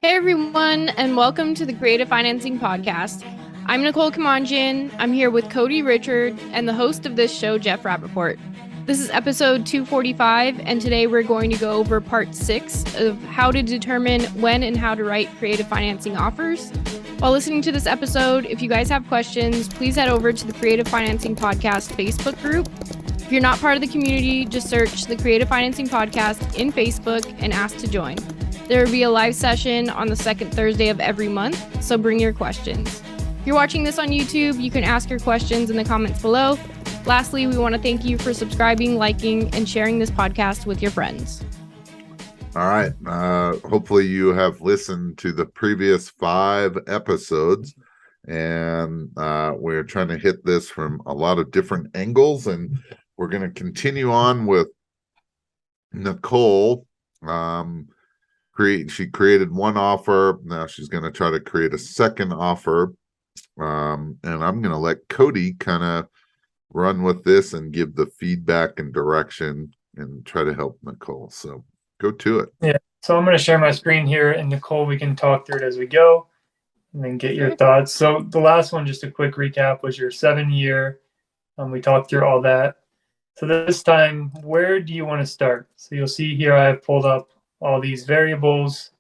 Hey everyone, and welcome to the Creative Financing Podcast. I'm Nicole Kamanjian. I'm here with Cody Richard and the host of this show, Jeff Rappaport. This is episode 245, and today we're going to go over part 6 of how to determine when and how to write creative financing offers. While listening to this episode, if you guys have questions, please head over to the Creative Financing Podcast Facebook group. If you're not part of the community, just search the Creative Financing Podcast in Facebook and ask to join. There will be a live session on the second Thursday of every month, so bring your questions. If you're watching this on YouTube, you can ask your questions in the comments below. Lastly, we want to thank you for subscribing, liking, and sharing this podcast with your friends. All right. Hopefully you have listened to the previous 5 episodes, and we're trying to hit this from a lot of different angles, and we're going to continue on with Nicole. She created one offer. Now she's going to try to create a second offer. And I'm going to let Cody kind of run with this and give the feedback and direction and try to help Nicole. So go to it. Yeah. So I'm going to share my screen here, and Nicole, we can talk through it as we go and then get your thoughts. So the last one, just a quick recap, was your 7-year. We talked through all that. So this time, where do you want to start? So you'll see here I have pulled up all these variables: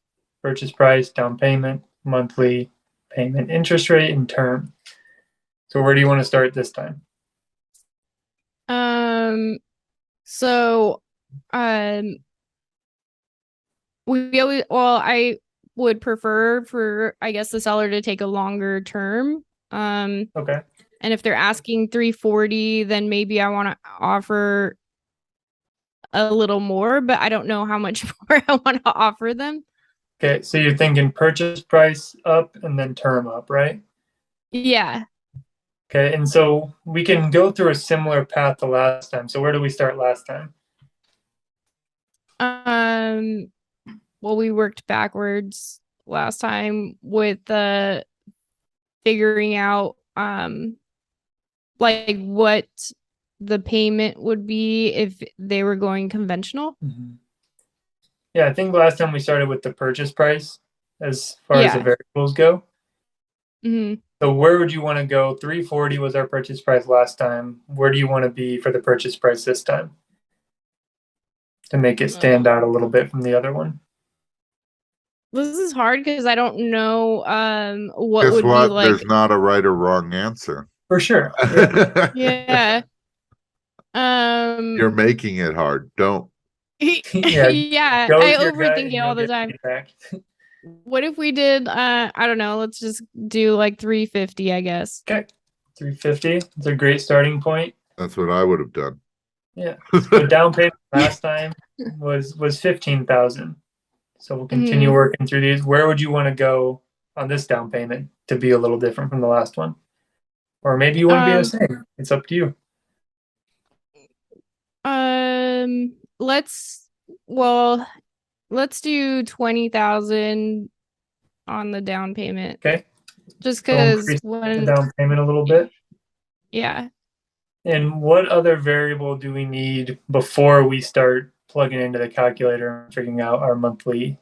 purchase price, down payment, monthly payment, interest rate, and term. So where do you want to start this time? I would prefer for, I guess, the seller to take a longer term. Okay. And if they're asking 340, then maybe I want to offer a little more, but I don't know how much more I want to offer them. Okay, so you're thinking purchase price up and then term up, right? Yeah. Okay, and so we can go through a similar path to last time. So where did we start last time? Well, we worked backwards last time with figuring out like what the payment would be if they were going conventional. Mm-hmm. Yeah, I think last time we started with the purchase price as far as the variables go. Mm-hmm. So where would you want to go? 340 was our purchase price last time. Where do you want to be for the purchase price this time to make it stand out a little bit from the other one? This is hard because I don't know what Guess would what? be like. There's not a right or wrong answer. For sure. Yeah. You're making it hard. Don't. Yeah. I overthink it all the time. What if we did I don't know, let's just do like 350, I guess. Okay. 350. It's a great starting point. That's what I would have done. Yeah. So down payment last time was 15,000. So we'll continue working through these. Where would you want to go on this down payment to be a little different from the last one? Or maybe you want to be the same. It's up to you. Let's do 20,000 on the down payment. Okay. Just because the down payment a little bit. Yeah. And what other variable do we need before we start plugging into the calculator and figuring out our monthly?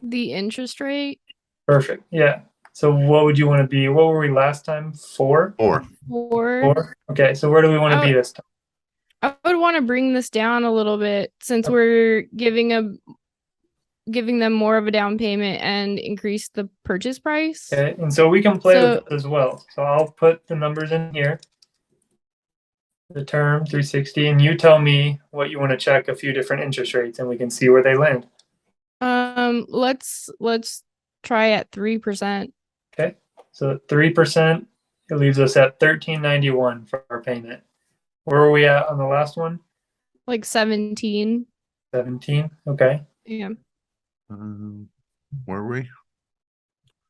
The interest rate. Perfect. Yeah. So what would you want to be? What were we last time? 4? 4. Okay. So where do we want to be this time? I would want to bring this down a little bit since we're giving them more of a down payment and increase the purchase price. Okay. And so we can play with this as well. So I'll put the numbers in here. The term 360, and you tell me what you want to check a few different interest rates and we can see where they land. Let's try at 3%. Okay. So 3%, it leaves us at $13.91 for our payment. Where were we at on the last one? Like 17. 17. Okay. Yeah. Were we?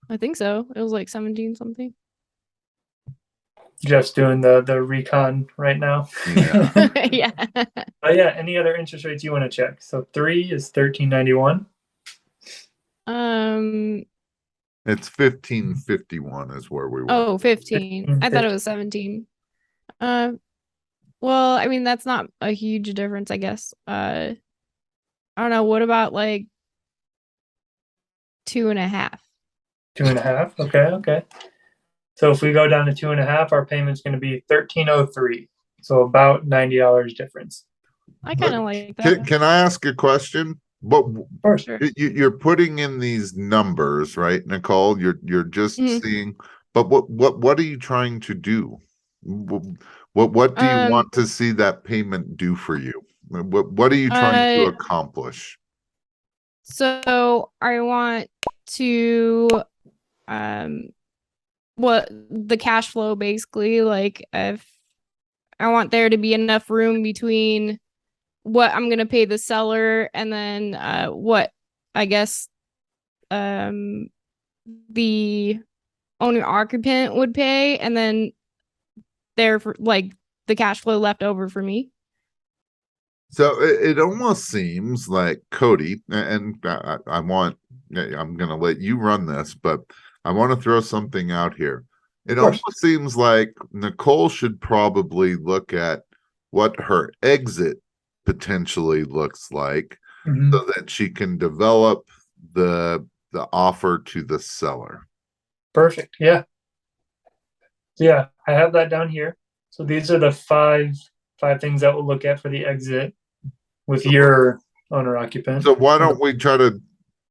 I think so. It was like 17 something. Jeff's doing the recon right now. Yeah. Yeah. But yeah, any other interest rates you want to check? So 3 is $13.91. It's $15.51 is where we were. Oh, 15. I thought it was 17. Well, I mean, that's not a huge difference, I guess. I don't know. What about like 2.5. 2.5. Okay. So if we go down to 2.5, our payment's going to be $1,303. So about $90 difference. I kind of like that. Can I ask a question? What Of course. Sure. you're putting in these numbers, right, Nicole? You're just Mhm. seeing, but what are you trying to do? What do you want to see that payment do for you? What are you trying to accomplish? So I want to what the cash flow basically, like if I want there to be enough room between what I'm gonna pay the seller and then what I guess the owner occupant would pay, and then there for like the cash flow left over for me. So it almost seems like Cody, and I'm going to let you run this, but I want to throw something out here. It almost seems like Nicole should probably look at what her exit potentially looks like, so that she can develop the offer to the seller. Perfect. Yeah. Yeah, I have that down here. So these are the five things that we'll look at for the exit with your owner occupant. So why don't we try to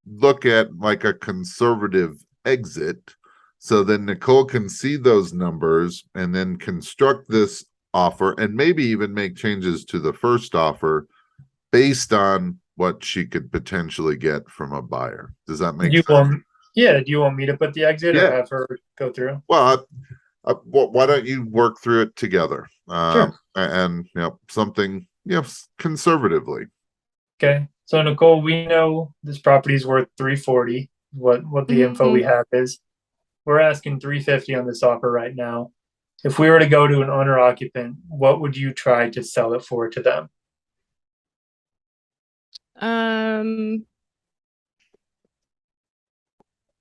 look at like a conservative exit, so then Nicole can see those numbers and then construct this offer and maybe even make changes to the first offer based on what she could potentially get from a buyer. Does that make sense? Do you want me to put the exit Yeah. or have her go through? Well, why don't you work through it together? Sure. And something conservatively. Okay. So Nicole, we know this property is worth 340. What the info we have is. We're asking 350 on this offer right now. If we were to go to an owner occupant, what would you try to sell it for to them?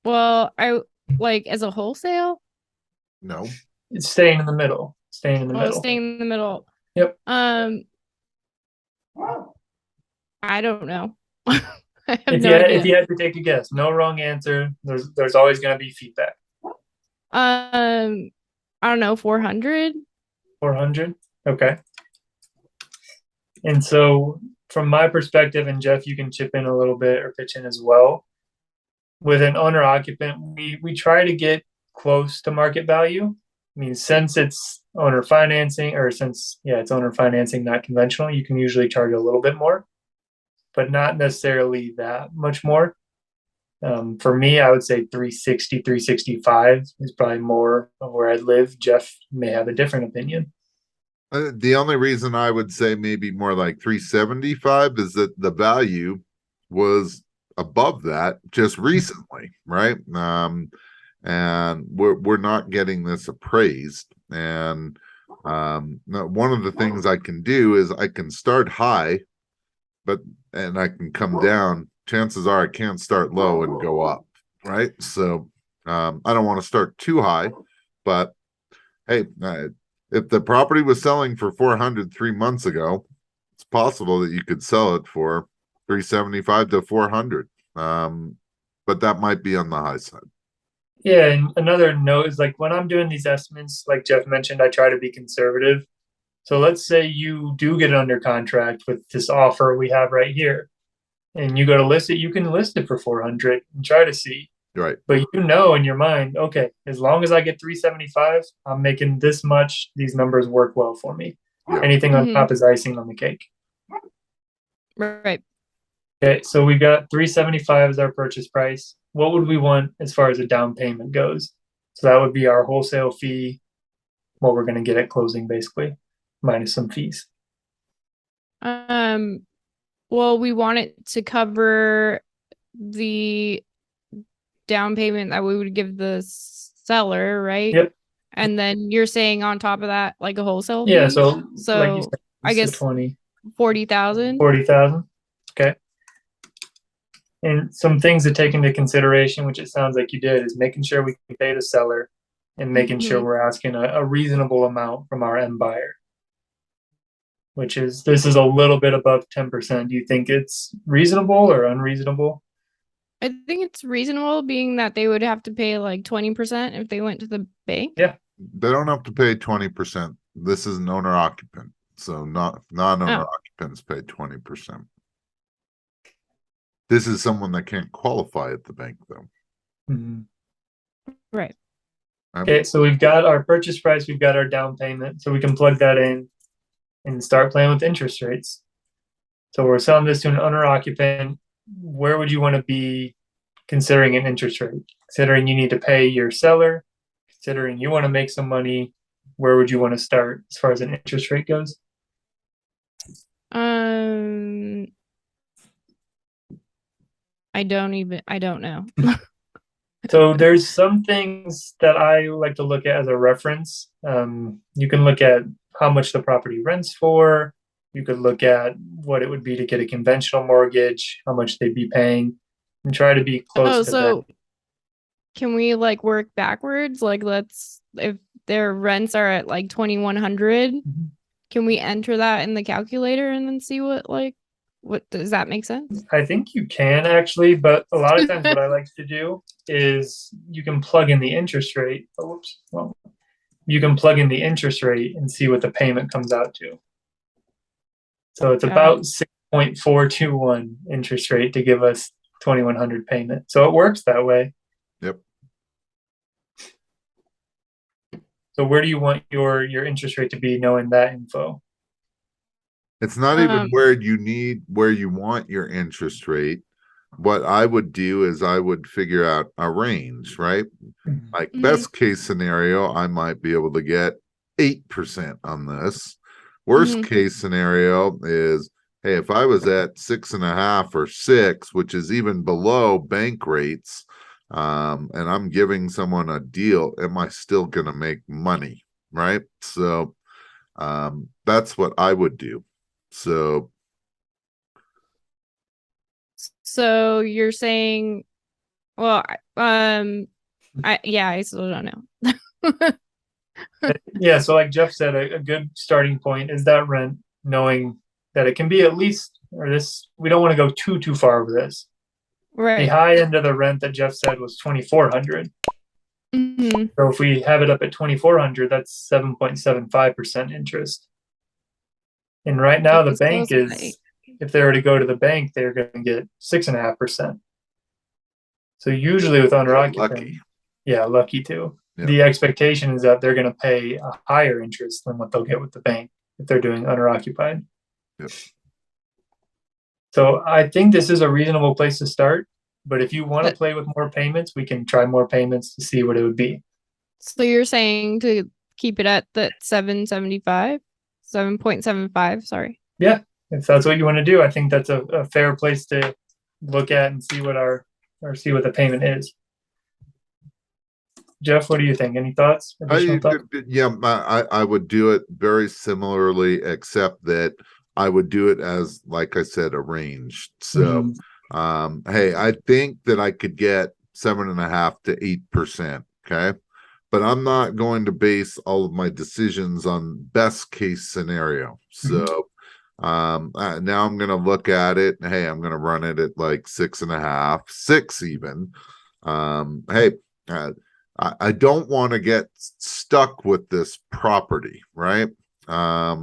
Well, I like as a wholesale. No. It's staying in the middle. Staying in the middle. Staying in the middle. Yep. I don't know. I have If no idea. if you had to take a guess, no wrong answer. There's always going to be feedback. I don't know, 400. 400. Okay. And so, from my perspective, and Jeff, you can chip in a little bit or pitch in as well. With an owner occupant, we try to get close to market value. I mean, since it's owner financing, or since it's owner financing, not conventional, you can usually charge a little bit more, but not necessarily that much more. For me, I would say 360, 365 is probably more of where I'd live. Jeff may have a different opinion. The only reason I would say maybe more like 375 is that the value was above that just recently, right? And we're not getting this appraised. And one of the things I can do is I can start high, and I can come down. Chances are I can't start low and go up, right? So I don't want to start too high, but hey, if the property was selling for 400 3 months ago, it's possible that you could sell it for 375 to 400. But that might be on the high side. Yeah, and another note is like when I'm doing these estimates, like Jeff mentioned, I try to be conservative. So let's say you do get under contract with this offer we have right here, and you go to list it, you can list it for 400 and try to see. Right. But you know in your mind, okay, as long as I get 375, I'm making this much. These numbers work well for me. Yeah. Anything on top is icing on the cake. Right. Okay, so we got 375 as our purchase price. What would we want as far as a down payment goes? So that would be our wholesale fee, what we're going to get at closing, basically, minus some fees. Well, we want it to cover the down payment that we would give the seller, right? Yep. And then you're saying on top of that, like a wholesale fee? Yeah, so like you said, I guess 40,000. 40,000. Okay. And some things to take into consideration, which it sounds like you did, is making sure we can pay the seller and making sure we're asking a reasonable amount from our end buyer. This is a little bit above 10%. Do you think it's reasonable or unreasonable? I think it's reasonable, being that they would have to pay like 20% if they went to the bank. Yeah. They don't have to pay 20%. This is an owner occupant. So non-owner occupants pay 20%. This is someone that can't qualify at the bank though. Mhm. Right. Okay, so we've got our purchase price, we've got our down payment, so we can plug that in and start playing with interest rates. So we're selling this to an owner occupant. Where would you want to be considering an interest rate? Considering you need to pay your seller, considering you want to make some money, where would you want to start as far as an interest rate goes? I don't know. So there's some things that I like to look at as a reference. You can look at how much the property rents for. You could look at what it would be to get a conventional mortgage, how much they'd be paying, and try to be close to so that. can we like work backwards? Like, if their rents are at like 2,100, can we enter that in the calculator and then see what does that make sense? I think you can actually, but a lot of times what I like to do is you can plug in the interest rate. You can plug in the interest rate and see what the payment comes out to. So it's about 6.421 interest rate to give us 2,100 payment. So it works that way. Yep. So where do you want your interest rate to be, knowing that info? It's not even where you want your interest rate. What I would do is I would figure out a range, right? Like best case scenario, I might be able to get 8% on this. Worst case scenario is, hey, if I was at 6.5 or 6, which is even below bank rates, and I'm giving someone a deal, am I still going to make money, right? So that's what I would do. So you're saying, well, I still don't know. Yeah, so like Jeff said, a good starting point is that rent, knowing that it can be at least, or this, we don't want to go too far over this. Right. The high end of the rent that Jeff said was 2,400. So if we have it up at 2,400, that's 7.75% interest. And right now the bank is, if they were to go to the bank, they're going to get 6.5%. So usually with owner occupant, lucky too. Yeah. The expectation is that they're going to pay a higher interest than what they'll get with the bank if they're doing owner occupied. Yep. So I think this is a reasonable place to start. But if you want to play with more payments, we can try more payments to see what it would be. So you're saying to keep it at the 7.75, sorry. Yeah, if that's what you want to do, I think that's a fair place to look at and see what the payment is. Jeff, what do you think? Any thoughts? Yeah, I would do it very similarly, except that I would do it as, like I said, a range. So, hey, I think that I could get 7.5 to 8%. Okay. But I'm not going to base all of my decisions on best case scenario. So, now I'm going to look at it. Hey, I'm going to run it at like 6.5, 6 even. Hey, I don't want to get stuck with this property, right? I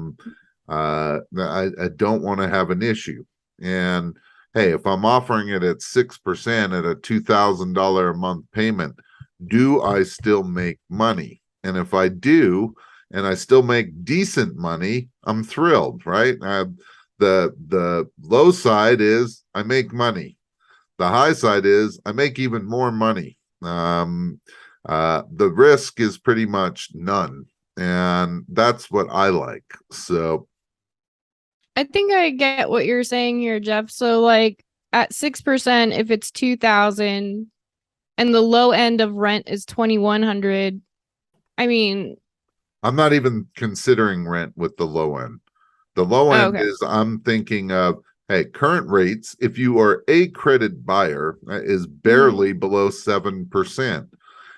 don't want to have an issue. And hey, if I'm offering it at 6% at a $2,000 a month payment, do I still make money? And if I do, and I still make decent money, I'm thrilled, right? The low side is I make money. The high side is I make even more money. The risk is pretty much none, and that's what I like. So I think I get what you're saying here, Jeff. So like at 6%, if it's 2,000 and the low end of rent is 2,100, I mean, I'm not even considering rent with the low end. The low end is, I'm thinking of, hey, current rates, if you are a credit buyer, is barely below 7%.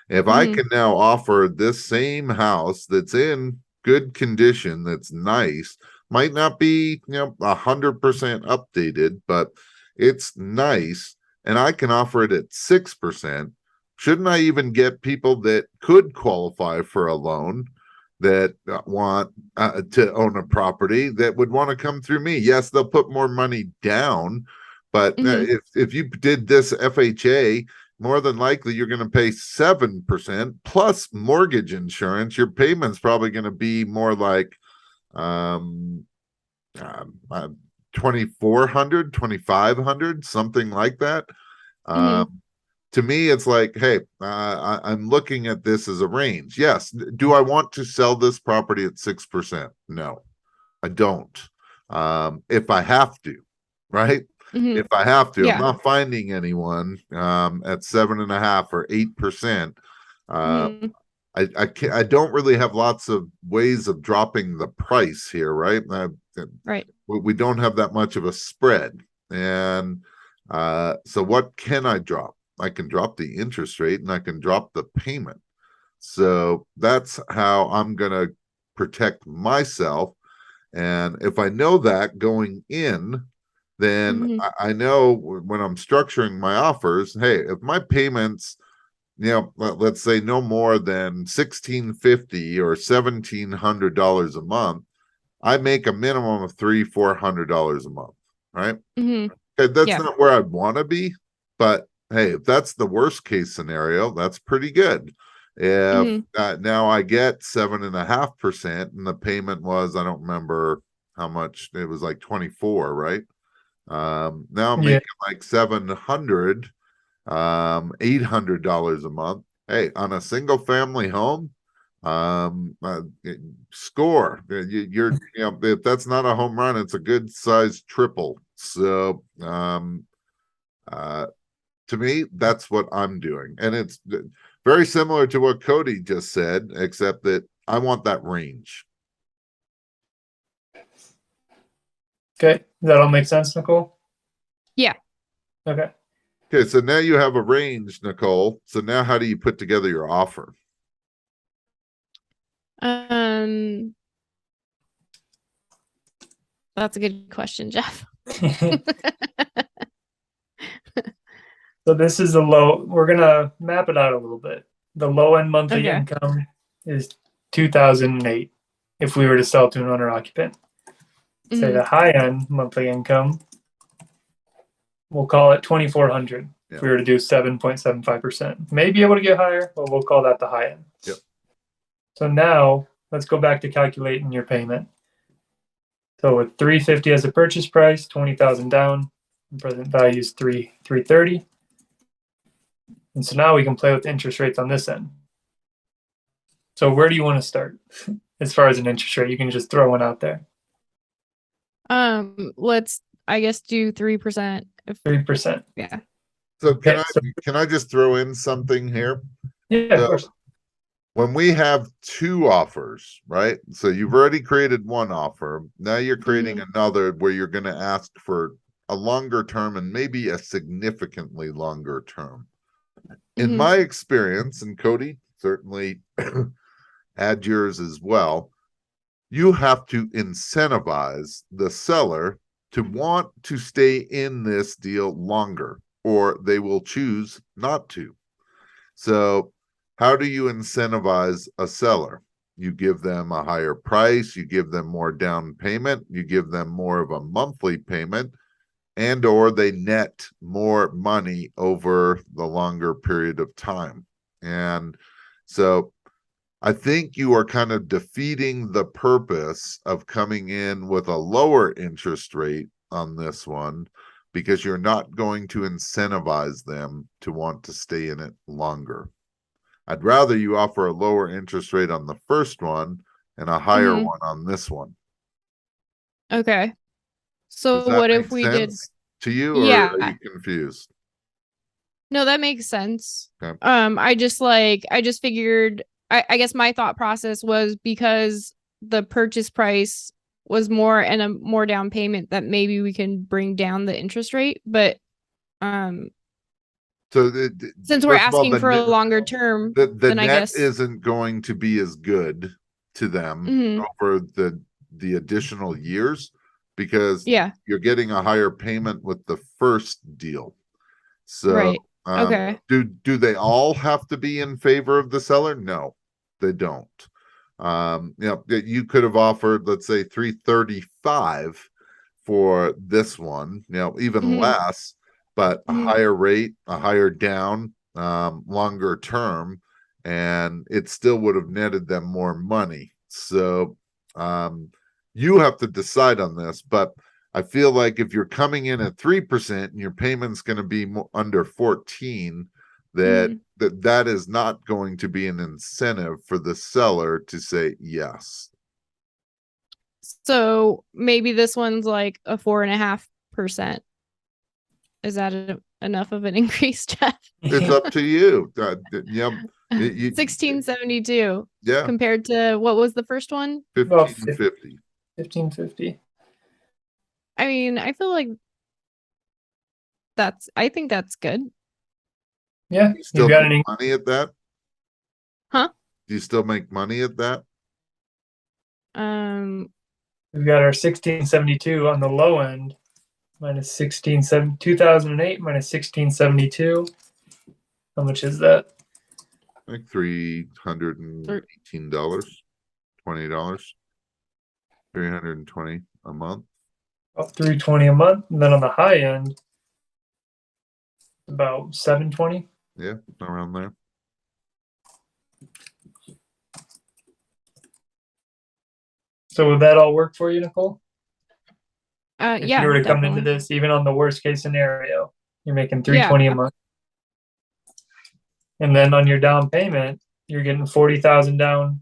If I can now offer this same house that's in good condition, that's nice, might not be 100% updated, but it's nice, and I can offer it at 6%, shouldn't I even get people that could qualify for a loan that want to own a property that would want to come through me? Yes, they'll put more money down, but if you did this FHA, more than likely you're going to pay 7% plus mortgage insurance. Your payment's probably going to be more like 2,400, 2,500, something like that. To me, it's like, hey, I'm looking at this as a range. Yes. Do I want to sell this property at 6%? No, I don't. If I have to, right? If I have to, I'm not finding anyone at 7.5% or 8%. I don't really have lots of ways of dropping the price here, right? Right. We don't have that much of a spread. And so what can I drop? I can drop the interest rate and I can drop the payment. So that's how I'm going to protect myself. And if I know that going in, then I know when I'm structuring my offers, hey, if my payments, let's say no more than $1,650 or $1,700 a month, I make a minimum of $300-400 a month, right? Okay, that's not where I'd want to be, but hey, if that's the worst case scenario, that's pretty good. If now I get 7.5% and the payment was, I don't remember how much, it was like 24, right? Now I'm making like $700, $800 a month. Hey, on a single family home, score. You're if that's not a home run, it's a good sized triple. So to me, that's what I'm doing. And it's very similar to what Cody just said, except that I want that range. Okay. Does that all make sense, Nicole? Yeah. Okay. Okay, so now you have a range, Nicole. So now how do you put together your offer? That's a good question, Jeff. So this is the low. We're gonna map it out a little bit. The low end monthly income is 2,008 if we were to sell to an owner occupant. Say the high end monthly income, we'll call it 2,400 if we were to do 7.75%. May be able to get higher, but we'll call that the high end. Yep. So now let's go back to calculating your payment. So with 350 as a purchase price, 20,000 down, present value is 330. And so now we can play with interest rates on this end. So where do you want to start as far as an interest rate? You can just throw one out there. Let's, I guess, do 3%. 3%. Yeah. So can I just throw in something here? Yeah, of course. When we have two offers, right? So you've already created one offer. Now you're creating another where you're going to ask for a longer term and maybe a significantly longer term. In my experience, and Cody, certainly add yours as well, you have to incentivize the seller to want to stay in this deal longer, or they will choose not to. So how do you incentivize a seller? You give them a higher price, you give them more down payment, you give them more of a monthly payment, and or they net more money over the longer period of time. And so I think you are kind of defeating the purpose of coming in with a lower interest rate on this one, because you're not going to incentivize them to want to stay in it longer. I'd rather you offer a lower interest rate on the first one and a higher one on this one. Okay. So what if we did to you, or are you confused? No, that makes sense. Okay. I just figured, I guess my thought process was because the purchase price was more and a more down payment, that maybe we can bring down the interest rate. But so since we're asking for a longer term, the then net I guess isn't going to be as good to them over the additional years, because you're getting a higher payment with the first deal. So Right. Okay. do they all have to be in favor of the seller? No, they don't. You could have offered, let's say, 335 for this one, even Mhm. less, but a Mhm. higher rate, a higher down, longer term, and it still would have netted them more money. So you have to decide on this, but I feel like if you're coming in at 3% and your payment's going to be under 14, that Mhm. that is not going to be an incentive for the seller to say yes. So maybe this one's like a 4.5%. Is that enough of an increase, Jeff? It's up to you. Yeah, 1672 yeah, compared to what was the first one? About 1550. 1550. I mean, I feel like I think that's good. Yeah, You you've still got make money at that? Huh? Do you still make money at that? we've got our 1672 on the low end, minus 2008 minus 1672. How much is that? Like $318, $20, 320 a month. About 320 a month. And then on the high end, about 720. Yeah, around there. So would that all work for you, Nicole? If Yeah, you were to come into definitely. this, even on the worst case scenario, you're making 320 a month. And then on your down payment, you're getting 40,000 down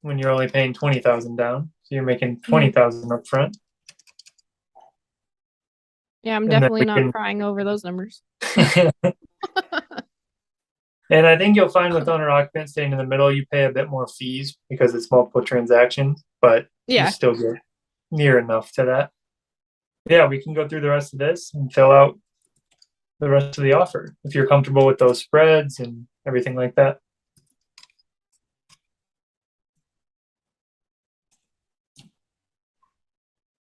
when you're only paying 20,000 down. So you're making 20,000 up front. Yeah, I'm And then definitely we not can- crying over those numbers. And I think you'll find with owner occupant staying in the middle, you pay a bit more fees because it's multiple transactions, but you Yeah. still get near enough to that. Yeah, we can go through the rest of this and fill out the rest of the offer if you're comfortable with those spreads and everything like that.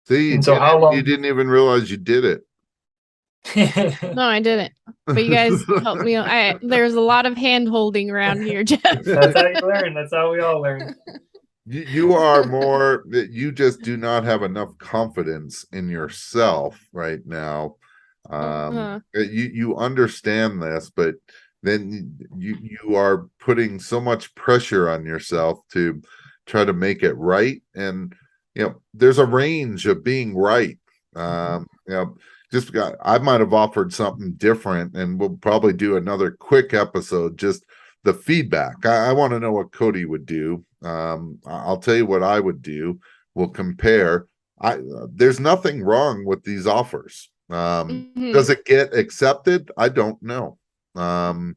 See, And so how long? you didn't even realize you did it. No, I didn't. But you guys helped me. There's a lot of hand holding around here, Jeff. That's how you learn. That's how we all learn. You are more that you just do not have enough confidence in yourself right now. You understand this, but then you are putting so much pressure on yourself to try to make it right, and there's a range of being right. I might have offered something different, and we'll probably do another quick episode, just the feedback. I want to know what Cody would do. I'll tell you what I would do. We'll compare. There's nothing wrong with these offers. Does it get accepted? I don't know. And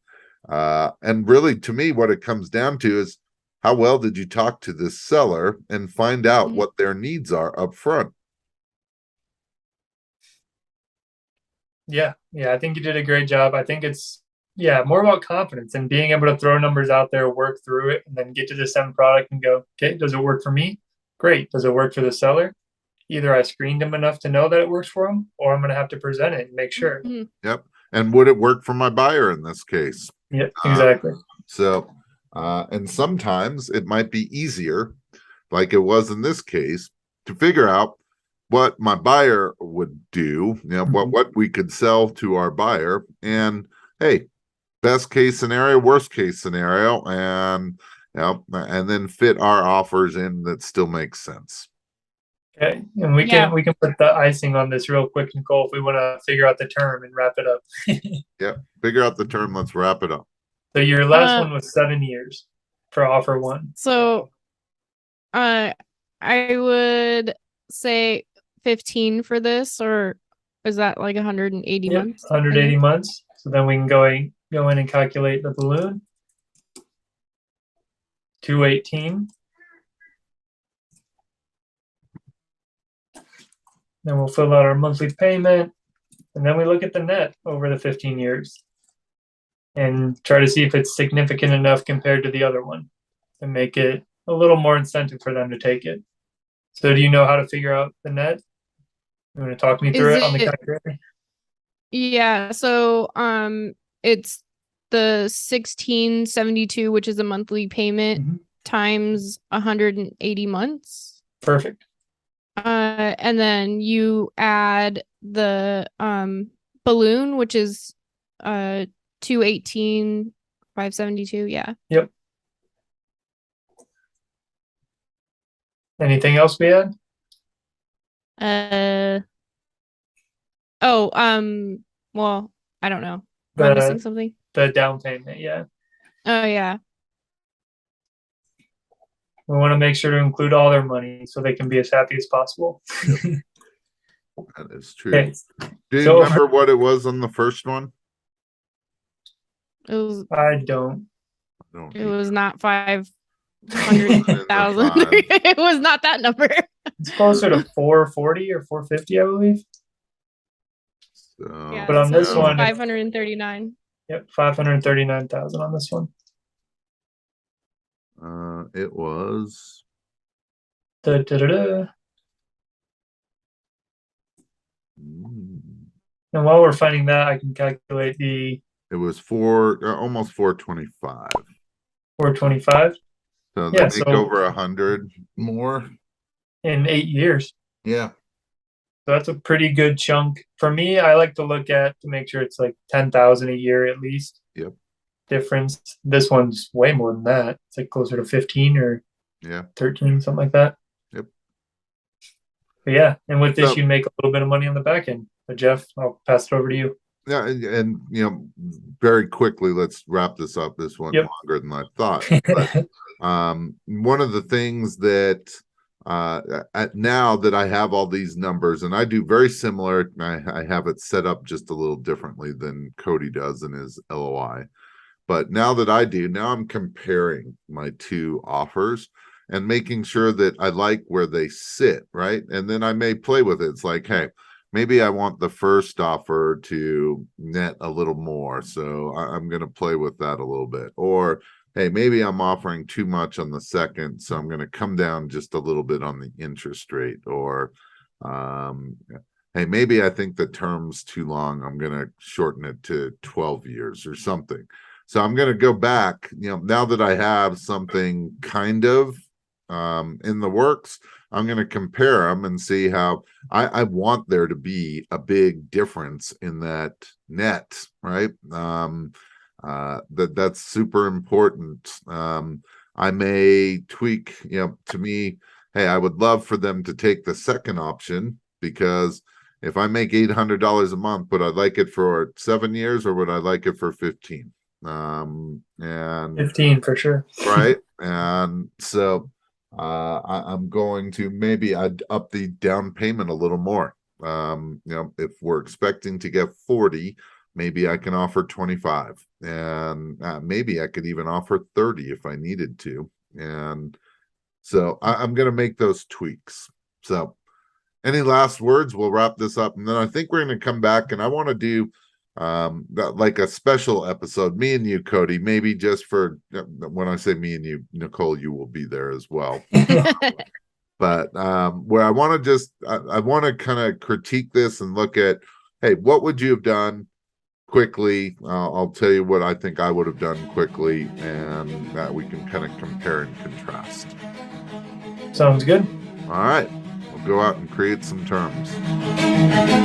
really, to me, what it comes down to is how well did you talk to this seller and find out what their needs are up front. Yeah, I think you did a great job. I think it's more about confidence and being able to throw numbers out there, work through it, and then get to this end product and go, okay, does it work for me? Great. Does it work for the seller? Either I screened them enough to know that it works for them, or I'm going to have to present it and make sure. Yep. And would it work for my buyer in this case? Yep, exactly. And sometimes it might be easier, like it was in this case, to figure out what my buyer would do, what we could sell to our buyer, and hey, best case scenario, worst case scenario, and and then fit our offers in that still makes sense. Okay, and we can put the icing on this real quick, Nicole, if we want to figure out the term and wrap it up. Yeah, figure out the term. Let's wrap it up. So your last one was 7 years for offer one. So, I would say 15 for this, or is that like 180 months? 180 months. So then we can go in and calculate the balloon. 218. Then we'll fill out our monthly payment, and then we look at the net over the 15 years and try to see if it's significant enough compared to the other one and make it a little more incentive for them to take it. So do you know how to figure out the net? You want to talk me through it on the calculator? Yeah, so it's the 1672, which is a monthly payment Mhm. times 180 months. Perfect. And then you add the balloon, which is 218 572, yeah. Yep. Anything else we had? Oh, well, I don't know. Am I missing something? The down payment, yeah. Oh yeah. We want to make sure to include all their money so they can be as happy as possible. That is true. Okay. Do you So- remember what it was on the first one? I don't. It was not 500,000. Five. It was not that number. It's closer to 440 or 450, I believe. So, Yeah, But on so this it's one, 539. Yep, 539,000 on this one. it was Da-da-da-da. mm, And while we're finding that, I can calculate the it was almost 425. 425 So they Yeah, make so- over 100 more. in 8 years. Yeah. So that's a pretty good chunk. For me, I like to look at to make sure it's like 10,000 a year at least. Yep. Difference. This one's way more than that. It's like closer to 15 or Yeah. 13, something like that. Yep. But yeah, and with this, So- you make a little bit of money on the back end. But Jeff, I'll pass it over to you. Yeah, and very quickly, let's wrap this up. This one Yep. longer than I thought. But one of the things that now that I have all these numbers, and I do very similar, I have it set up just a little differently than Cody does in his LOI. But now that I do, now I'm comparing my two offers and making sure that I like where they sit, right? And then I may play with it. It's like, hey, maybe I want the first offer to net a little more. So I'm going to play with that a little bit. Or, hey, maybe I'm offering too much on the second. So I'm going to come down just a little bit on the interest rate. Or, hey, maybe I think the term's too long. I'm going to shorten it to 12 years or something. So I'm going to go back, now that I have something kind of in the works, I'm going to compare them and see how I want there to be a big difference in that net, right? That's super important. I may tweak, to me, hey, I would love for them to take the second option, because if I make $800 a month, would I like it for 7 years or would I like it for 15? And 15 for sure. right. And so I'm going to maybe I'd up the down payment a little more. If we're expecting to get 40, maybe I can offer 25, and maybe I could even offer 30 if I needed to. And so I'm going to make those tweaks. So any last words? We'll wrap this up, and then I think we're going to come back, and I want to do like a special episode, me and you, Cody, maybe just for, when I say me and you, Nicole, you will be there as well. But where I want to I want to kind of critique this and look at, hey, what would you have done quickly? I'll tell you what I think I would have done quickly, and that we can kind of compare and contrast. Sounds good. All right, we'll go out and create some terms.